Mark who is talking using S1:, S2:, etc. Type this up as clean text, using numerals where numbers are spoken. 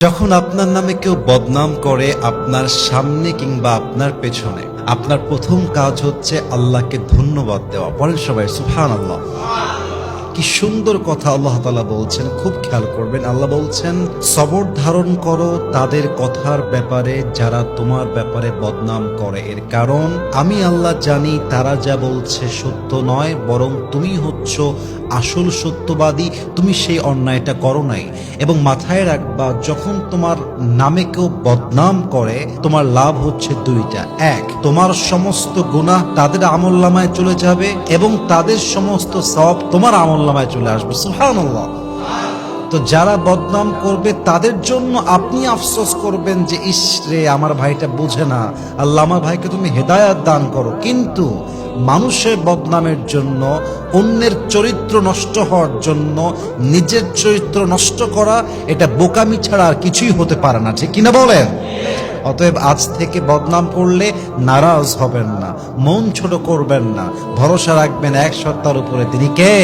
S1: যখন আপনার নামে কেউ বদনাম করে আপনার সামনে কিংবা আপনার পেছনে, আপনার প্রথম কাজ হচ্ছে আল্লাহকে ধন্যবাদ দেওয়া। বলেন সবাই সুবহানাল্লাহ। কি সুন্দর কথা আল্লাহ তাআলা বলছেন, খুব খেয়াল করবেন। আল্লাহ বলছেন, সবর ধারণ করো তাদের কথার ব্যাপারে যারা তোমার ব্যাপারে বদনাম করে। এর কারণ আমি আল্লাহ জানি তারা যা বলছে সত্য নয়, বরং তুমি হচ্ছ আসল সত্যবাদী। তুমি সেই অন্যায়টা করো নাই। এবং মাথায় রাখবা, যখন তোমার নামে কেউ বদনাম করে তোমার লাভ হচ্ছে দুইটা। এক, তোমার সমস্ত গুনাহ তাদের আমলনামায় চলে যাবে এবং তাদের সমস্ত সওয়াব তোমার আমলনামায় চলে আসবে। সুবহানাল্লাহ। তো যারা বদনাম করবে তাদের জন্য আপনি আফসোস করবেন যে ইস রে, আমার ভাইটা বুঝে না, আল্লাহ আমার ভাইকে তুমি হেদায়াত দান করো। কিন্তু মানুষের বদনামের জন্য, অন্যের চরিত্র নষ্ট হওয়ার জন্য নিজের চরিত্র নষ্ট করা, এটা বোকামি ছাড়া আর কিছুই হতে পারে না, ঠিক কিনা বলেন? অতএব আজ থেকে বদনাম করলে নারাজ হবেন না, মন ছোট করবেন না, ভরসা রাখবেন এক সত্তার উপরে, তিনি কে?